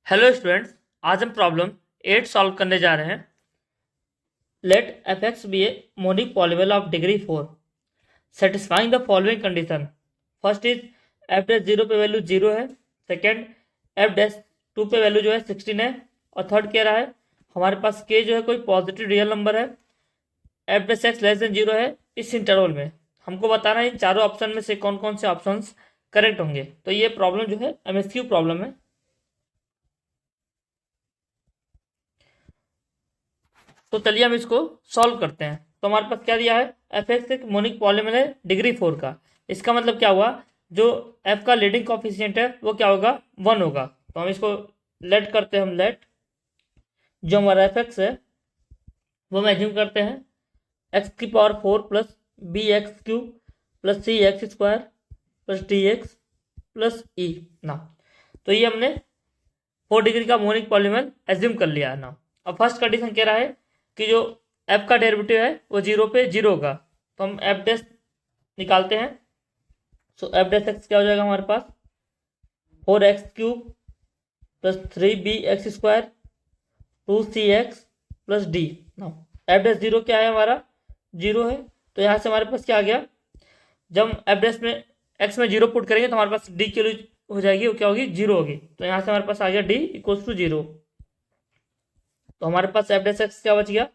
Hello students, आज हम problem 8 solve करने जा रहे हैं। Let f x be a monic polynomial of degree 4 satisfying the following condition. First is f dash zero पे value 0 है। सेकेंड, एफ डैश 2 पे वैल्यू जो है 16 है। और थर्ड कह रहा है हमारे पास के जो है कोई पॉजिटिव रियल नंबर है, F dash x less than 0 है। इस इंटरवल में हमको बताना है इन चारों ऑप्शन में से कौन कौन से ऑप्शंस करेक्ट होंगे। तो ये प्रॉब्लम जो है एमएसक्यू प्रॉब्लम है। तो चलिए हम इसको सॉल्व करते हैं। तो हमारे पास क्या दिया है, एफ एक्स एक मोनिक पॉलीनोमियल है डिग्री 4 का। इसका मतलब क्या हुआ, जो एफ का लीडिंग कोफिशिएंट है वो क्या होगा, 1 होगा। तो हम इसको लेट करते हैं। हम लेट जो हमारा एफ एक्स है वो हम एज्यूम करते हैं एक्स की power 4 plus b x cube plus c x square plus d x plus e ना। तो ये हमने 4 डिग्री का मोनिक पॉलीनोमियल एज्यूम कर लिया है ना। अब फर्स्ट कंडीशन कह रहा है कि जो एफ का डेरिवेटिव है वो 0 पे 0 होगा। तो हम एफ डैश निकालते हैं। सो एफ डैश एक्स क्या हो जाएगा हमारे पास, 4x cube plus 3bx square 2cx plus D. F dash 0 क्या है हमारा, 0 है। तो यहाँ से हमारे पास क्या आ गया, जब हम एफ डैश में एक्स में 0 पुट करेंगे तो हमारे पास डी की वैल्यू हो जाएगी, वो क्या होगी, 0 होगी। तो यहाँ से हमारे पास आ गया डी इक्वल्स टू 0। तो हमारे पास एफ डैश एक्स क्या बच गया,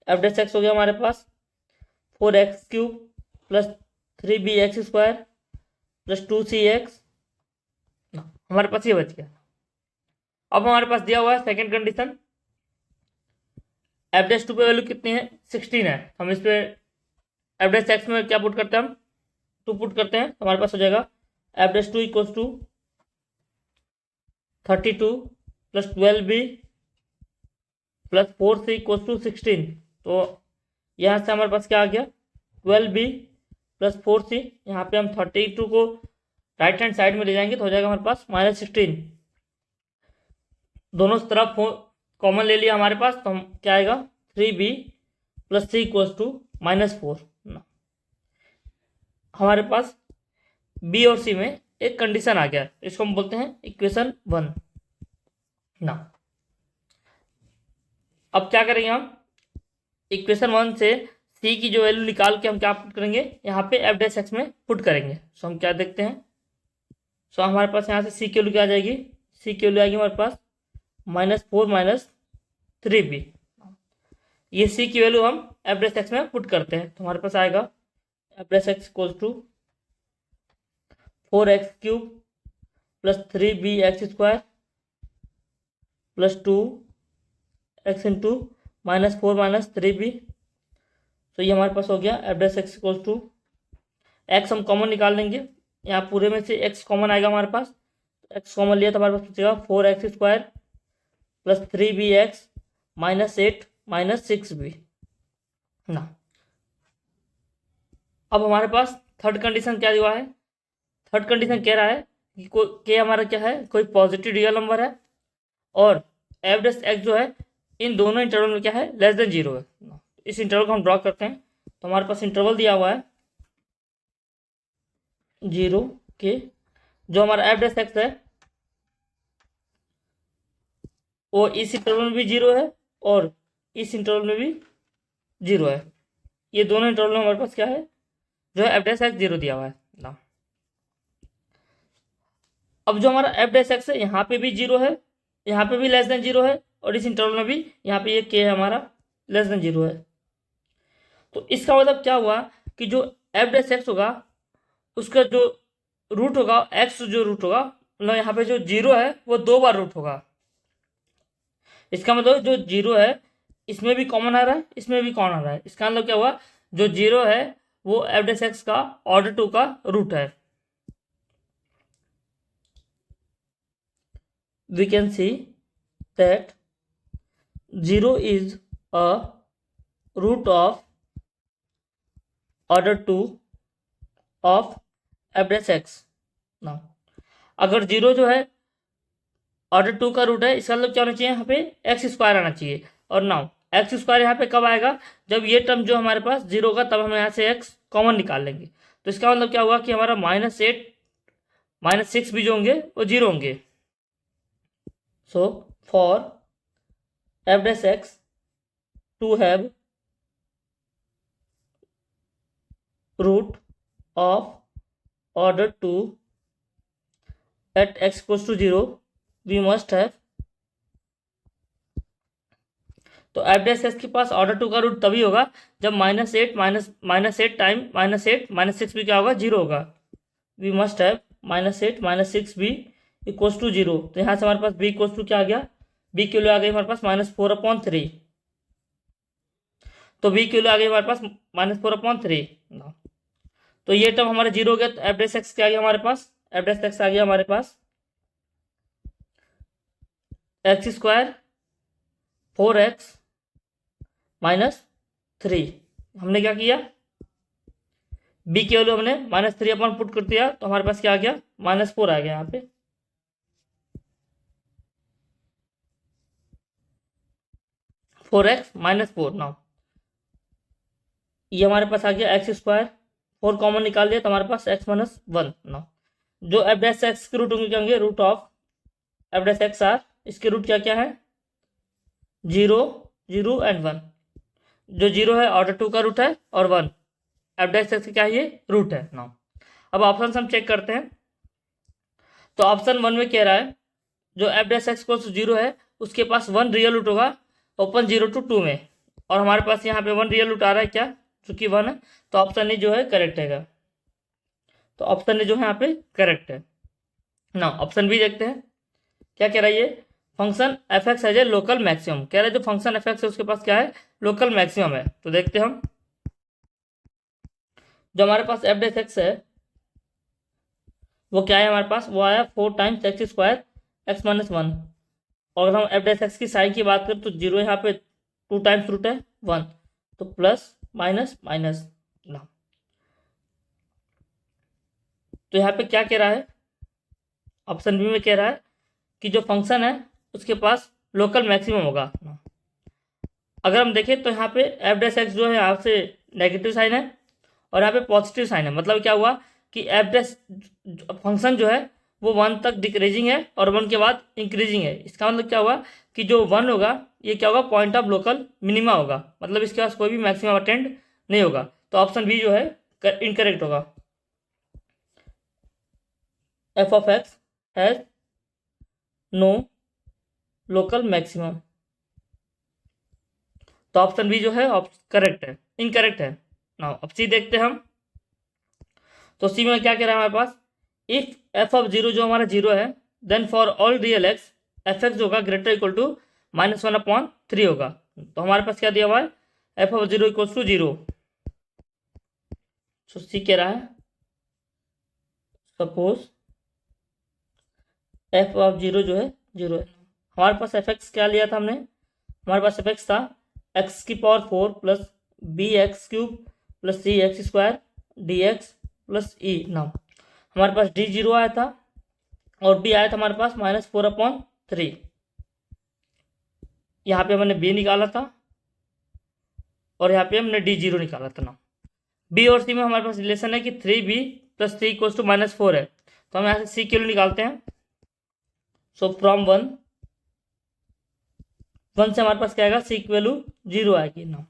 एफ डैश एक्स हो गया हमारे पास 4x cube plus 3bx square plus 2cx। हमारे पास ये बच गया। अब हमारे पास दिया हुआ है सेकेंड कंडीशन, एफ डैश 2 पे वैल्यू कितनी है, 16 है। हम इस पे एफ डैश एक्स में क्या पुट करते हैं, हम 2 पुट करते हैं। तो हमारे पास हो जाएगा f dash 2 equals to 32 plus 12b plus 4c equals to 16। तो यहाँ से हमारे पास क्या आ गया, 12b प्लस 4c। यहाँ पे हम 32 को राइट हैंड साइड में ले जाएंगे तो हो जाएगा हमारे पास -16। दोनों तरफ कॉमन ले लिया हमारे पास, तो हम क्या आएगा 3b plus c equals to -4। हमारे पास b और c में एक कंडीशन आ गया, इसको हम बोलते हैं इक्वेशन 1 ना। अब क्या करेंगे, हम इक्वेशन 1 से c की जो वैल्यू निकाल के हम क्या पुट करेंगे, यहाँ पे एफ डैश एक्स में पुट करेंगे। सो हम क्या देखते हैं, सो हमारे पास यहाँ से c की वैल्यू क्या आ जाएगी, c की वैल्यू आएगी हमारे पास -4 -3b। ये c की वैल्यू हम एफ डैश एक्स में पुट करते हैं। तो हमारे पास आएगा f dash x equals to 4x cube plus 3bx square plus 2x into -4 -3b। तो ये हमारे पास हो गया f dash x equals to, x हम कॉमन निकाल लेंगे, यहाँ पूरे में से एक्स कॉमन आएगा हमारे पास। एक्स कॉमन लिया तो हमारे पास बचेगा 4x square plus 3bx -8 -6b ना। अब हमारे पास थर्ड कंडीशन क्या दिया है, थर्ड कंडीशन कह रहा है कि के हमारा क्या है, कोई पॉजिटिव रियल नंबर है और एफ डैश एक्स जो है इन दोनों इंटरवल में क्या है, लेस देन 0 है। इस इंटरवल को हम ड्रॉ करते हैं। तो हमारे पास इंटरवल दिया हुआ है 0 के, जो हमारा एफ डैश एक्स है वो इस इंटरवल में भी 0 है और इस इंटरवल में भी 0 है। ये दोनों इंटरवल में हमारे पास क्या है, जो है एफ डैश एक्स 0 दिया हुआ है ना। अब जो हमारा एफ डैश एक्स है यहाँ पे भी 0 है, यहाँ पे भी लेस देन 0 है और इस इंटरवल में भी यहाँ पे ये के है हमारा लेस देन 0 है। तो इसका मतलब क्या हुआ कि जो एफ डैश एक्स होगा उसका जो रूट होगा, एक्स जो रूट होगा, मतलब यहाँ पे जो 0 है वो 2 बार रूट होगा। इसका मतलब जो 0 है इसमें भी कॉमन आ रहा है, इसमें भी कॉमन आ रहा है। इसका मतलब क्या हुआ, जो 0 है वो एफ डैश एक्स का ऑर्डर 2 का रूट है। We can see that 0 is a root of order 2 of f dash x। now अगर 0 जो है ऑर्डर 2 का रूट है, इसका मतलब क्या होना चाहिए, यहाँ पे एक्स स्क्वायर आना चाहिए। और नाउ एक्स स्क्वायर यहाँ पे कब आएगा, जब ये टर्म जो हमारे पास 0 होगा तब हम यहाँ से एक्स कॉमन निकाल लेंगे। तो इसका मतलब क्या होगा कि हमारा -8 -6 भी जो होंगे वो 0 होंगे। So for f dash x to have root of order 2 at x equals to 0 we must have, तो एफ डैश एक्स के पास ऑर्डर 2 का रूट तभी होगा जब -8 टाइम -8 -6 भी क्या होगा, 0 होगा। वी मस्ट हैव -8 -6 भी इक्वल्स टू 0। तो यहाँ से हमारे पास b इक्वल्स टू क्या आ गया, b की वैल्यू आ गई हमारे पास -4/3। तो b की वैल्यू आ गई हमारे पास -4/3। तो ये टर्म हमारे 0 हो गया। तो एफ डैश एक्स क्या आ गया हमारे पास, एफ डैश एक्स आ गया हमारे पास x² 4x -3। हमने क्या किया, b की वैल्यू हमने -3 अपन पुट कर दिया, तो हमारे पास क्या आ गया, -4 आ गया यहाँ पे। (4x - 4) नाउ ये हमारे पास आ गया x², 4 कॉमन निकाल दिया तो हमारे पास x - 1। नाउ जो एफ डैश एक्स के रूट होंगे क्या होंगे, root of f dash x are, इसके रूट क्या क्या है, 0 0 एंड 1। जो 0 है ऑर्डर 2 का रूट है और 1 एफ डैश एक्स क्या है, ये रूट है। नाउ अब ऑप्शन हम चेक करते हैं। तो ऑप्शन 1 में कह रहा है जो एफ डैश एक्स को 0 है उसके पास 1 रियल रूट होगा ओपन 0 to 2 में, और हमारे पास यहाँ पे 1 रियल रूट आ रहा है क्या, चूंकि 1 है तो ऑप्शन ए जो है करेक्ट है। तो ऑप्शन ए जो है यहाँ पे करेक्ट है। ना ऑप्शन बी देखते हैं क्या कह रहा है, ये function f x as a local maximum कह रहा है। जो फंक्शन एफ एक्स है उसके पास क्या है, लोकल मैक्सिमम है। तो देखते हैं हम, जो हमारे पास एफ डैश एक्स है वो क्या है हमारे पास, वो आया 4 टाइम्स x² x - 1। और अगर हम एफ डैश एक्स की साइन की बात करें तो 0 यहाँ पे 2 टाइम्स रूट है 1, तो प्लस माइनस माइनस ना। तो यहाँ पे क्या कह रहा है, ऑप्शन बी में कह रहा है कि जो फंक्शन है उसके पास लोकल मैक्सिमम होगा। अगर हम देखें तो यहाँ पे एफ डैश एक्स जो है यहाँ से नेगेटिव साइन है और यहाँ पे पॉजिटिव साइन है। मतलब क्या हुआ कि एफ डैश फंक्शन जो है वो 1 तक डिक्रीजिंग है और 1 के बाद इंक्रीजिंग है। इसका मतलब क्या हुआ कि जो 1 होगा ये क्या होगा, पॉइंट ऑफ लोकल मिनिमा होगा, मतलब इसके पास कोई भी मैक्सिमम अटेंड नहीं होगा। तो ऑप्शन बी जो है इनकरेक्ट होगा। F of x has no local maximum. तो ऑप्शन बी जो है करेक्ट है, इनकरेक्ट है। नाउ अब सी देखते हैं हम। तो सी में क्या कह रहा है हमारे पास, इफ एफ ऑफ 0 जो हमारा 0 है then for all real x f x होगा ग्रेटर इक्वल टू -1/3 होगा। तो हमारे पास क्या दिया हुआ है, f of 0 equals to 0। So C कह रहा है सपोज एफ ऑफ 0 जो है 0 है। हमारे पास एफ एक्स क्या लिया था हमने, हमारे पास एफ एक्स था x⁴ plus bx³ plus cx² dx plus e। Now हमारे पास d 0 आया था और b आया था हमारे पास -4/3। यहाँ पे हमने b निकाला था और यहाँ पे हमने d 0 निकाला था। ना b और c में हमारे पास रिलेशन है कि 3b + 3 = -4 है। तो हम यहाँ से c की वैल्यू निकालते हैं। सो फ्रॉम 1 से हमारे पास क्या आएगा, सी की वैल्यू 0 आएगी। ना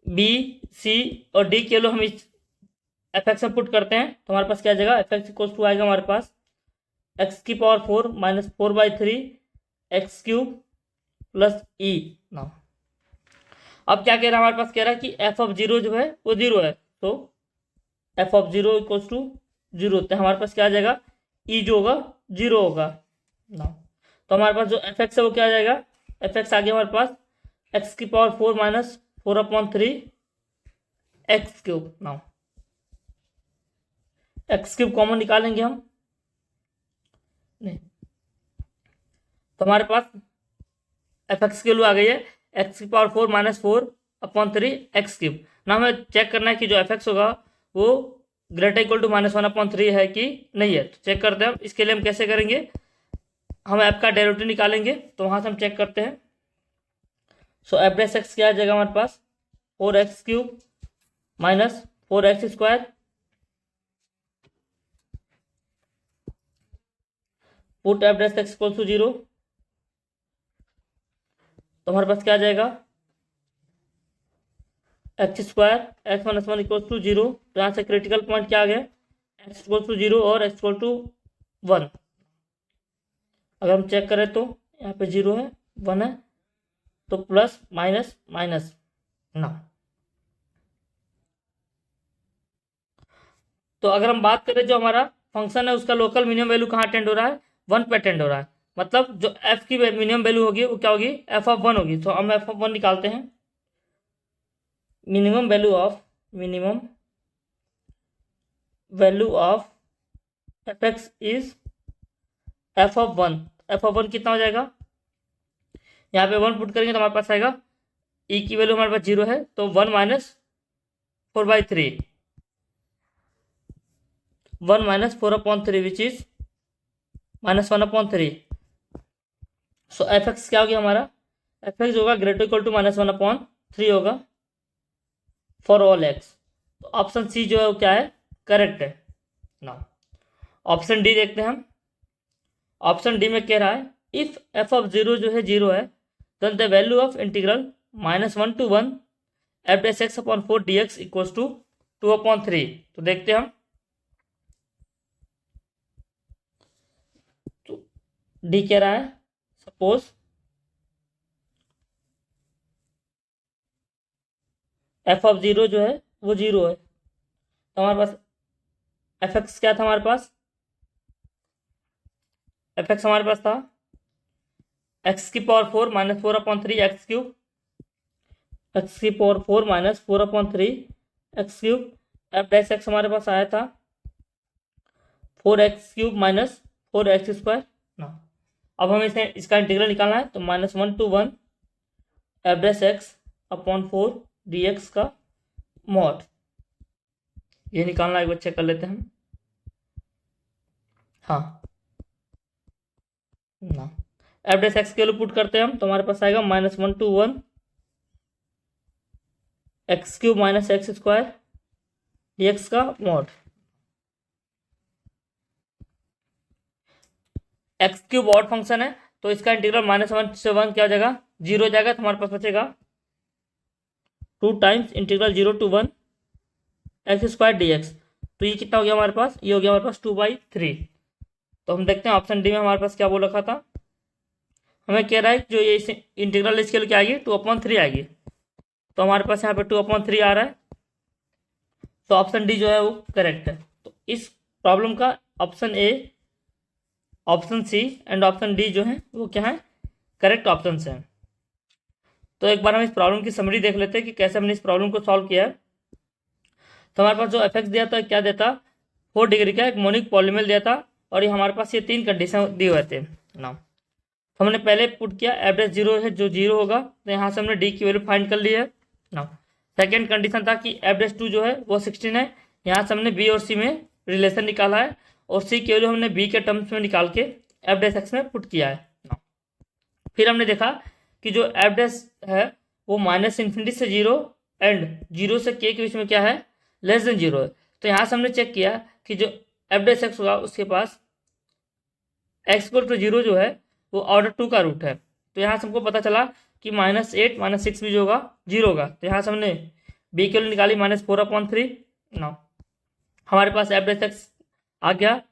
बी सी और डी की वैल्यू हम इस एफ एक्स में पुट करते हैं तो हमारे पास क्या आ जाएगा, एफ एक्स इक्वल्स टू आएगा हमारे पास x⁴ -4/3 x³ प्लस e। ना अब क्या कह रहा है हमारे पास, कह रहा है कि एफ ऑफ 0 जो है वो 0 है। तो एफ ऑफ 0 इक्वल्स टू 0 तो हमारे पास क्या आ जाएगा, e जो होगा 0 होगा। ना तो हमारे पास जो एफ एक्स है वो क्या आ जाएगा, एफ एक्स आ गया हमारे पास x⁴ -4/3 x³। Now x³ common निकालेंगे हम, नहीं तो हमारे पास एफ एक्स की वैल्यू आ गई है x⁴ -4/3 x³। ना हमें चेक करना है कि जो एफ एक्स होगा वो ग्रेटर इक्वल टू -1/3 है कि नहीं है। तो चेक करते हैं हम, इसके लिए हम कैसे करेंगे, हम एफ का डेरिवेटिव निकालेंगे। तो वहाँ से हम चेक करते हैं। सो एफ डैश एक्स क्या आ जाएगा हमारे पास, 4x³ - 4x² put f dash x equal to 0 तो हमारे पास क्या आ जाएगा, x square x minus one equal to zero. तो यहाँ से क्रिटिकल पॉइंट क्या आ गया, एक्स इक्वल टू जीरो और एक्स इक्वल टू वन। अगर हम चेक करें तो यहाँ पे जीरो है, वन है, तो प्लस माइनस माइनस ना। तो अगर हम बात करें जो हमारा फंक्शन है उसका लोकल मिनिमम वैल्यू कहाँ टेंड हो रहा है, वन पे टेंड हो रहा है। मतलब जो एफ की मिनिमम वैल्यू होगी वो क्या होगी, एफ ऑफ वन होगी। तो हम एफ ऑफ वन निकालते हैं, minimum value of F x is F of one. F of one कितना हो जाएगा, यहाँ पे वन पुट करेंगे तो हमारे पास आएगा, ई की वैल्यू हमारे पास जीरो है, तो one minus four by three, one minus four upon three which is minus one upon three. So f x क्या हो गया हमारा, एफ एक्स होगा greater equal to minus one upon three होगा फॉर ऑल एक्स। तो option C जो है वो क्या है, करेक्ट है ना। ऑप्शन डी देखते हैं हम। ऑप्शन डी में कह रहा है इफ एफ ऑफ जीरो जो है जीरो है, then the value of integral minus one to one f dash x upon four d x equals to two upon three. तो देखते हैं हम, तो डी कह रहा है सपोज एफ ऑफ जीरो जो है वो जीरो है, तो हमारे पास एफ एक्स क्या था, हमारे पास एफ एक्स हमारे पास था एक्स की power four minus four upon three x cube, x की power four minus four upon three x cube. F dash x हमारे पास आया था four x cube minus four x square ना। अब हमें इसे इसका इंटीग्रल निकालना है, तो minus one to one f dash x upon four d x का मॉड, ये निकालना एक बार चेक कर लेते हैं हम। हाँ ना, एफ डैश एक्स के लिए पुट करते हैं हम, तो हमारे पास आएगा minus one to one x cube minus x square d x का mod. X cube odd function है, तो इसका इंटीग्रल माइनस वन से वन क्या हो जाएगा, जीरो हो जाएगा। तो हमारे पास बचेगा two times integral zero to one x square d x. तो ये कितना हो गया हमारे पास, ये हो गया हमारे पास टू बाई थ्री। तो हम देखते हैं ऑप्शन डी में हमारे पास क्या बोल रखा था, हमें कह रहा है जो ये इंटीग्रल इसके लिए क्या आएगी, टू अपॉन थ्री आएगी। तो हमारे पास यहाँ पे टू अपॉन थ्री आ रहा है, तो ऑप्शन डी जो है वो करेक्ट है। तो इस प्रॉब्लम का option A, option C and option D जो है वो क्या है, करेक्ट ऑप्शन है। तो एक बार हम इस प्रॉब्लम की समरी देख लेते हैं कि कैसे हमने इस प्रॉब्लम को सॉल्व किया है। तो हमारे पास जो एफ एक्स दिया था क्या देता, 4 डिग्री का एक मोनिक पॉलिनोमियल दिया था, और ये हमारे पास ये तीन कंडीशन दिए हुए थे ना। तो हमने पहले पुट किया एफ डैश जीरो है जो जीरो होगा, तो यहाँ से हमने डी की वैल्यू फाइंड कर ली है ना। सेकेंड कंडीशन था कि एफ डैश टू जो है वो 16 है, यहाँ से हमने बी और सी में रिलेशन निकाला है, और सी की वैल्यू हमने बी के टर्म्स में निकाल के एफ डैश एक्स में पुट किया है ना। फिर हमने देखा कि जो एफ डैश है वो माइनस इन्फिनिटी से जीरो एंड जीरो से के बीच में क्या है, लेस देन जीरो है। तो यहाँ से हमने चेक किया कि जो एफ डैश एक्स होगा उसके पास एक्स इक्वल टू जीरो जो है वो ऑर्डर टू का रूट है। तो यहाँ से हमको पता चला कि माइनस एट माइनस सिक्स भी जो होगा जीरो होगा। तो यहाँ से हमने बी की वैल्यू निकाली माइनस फोर अपॉन थ्री ना। हमारे पास एफ डैश एक्स आ गया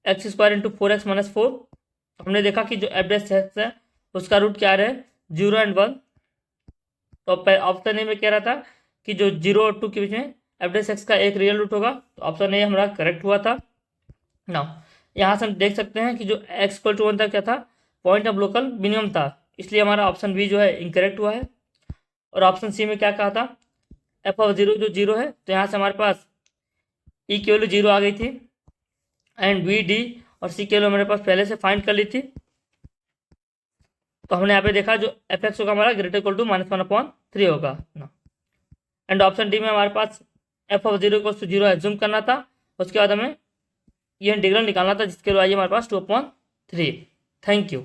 x square into four x minus four. हमने देखा कि जो एफ डैश एक्स है उसका रूट क्या आ रहा है, जीरो एंड वन। तो ऑप्शन ए में कह रहा था कि जो जीरो और टू के बीच में एफ डैश एक्स का एक रियल रूट होगा, तो ऑप्शन ए हमारा करेक्ट हुआ था ना। यहाँ से हम देख सकते हैं कि जो एक्स इक्वल टू वन था क्या था, पॉइंट ऑफ लोकल मिनिमम था, इसलिए हमारा ऑप्शन बी जो है इनकरेक्ट हुआ है। और ऑप्शन सी में क्या कहा था, एफ ऑफ जीरो जो जीरो है, तो यहाँ से हमारे पास ई की वैल्यू जीरो आ गई थी, एंड बी डी और सी की वैल्यू हमारे पास पहले से फाइंड कर ली थी। तो हमने यहाँ पे देखा जो एफ एक्स होगा हमारा greater equal to minus one upon three होगा ना। एंड ऑप्शन डी में हमारे पास f of zero equal to zero assume करना था, उसके बाद हमें ये इंटीग्रल निकालना था जिसके लिए हमारे पास two upon three. Thank you.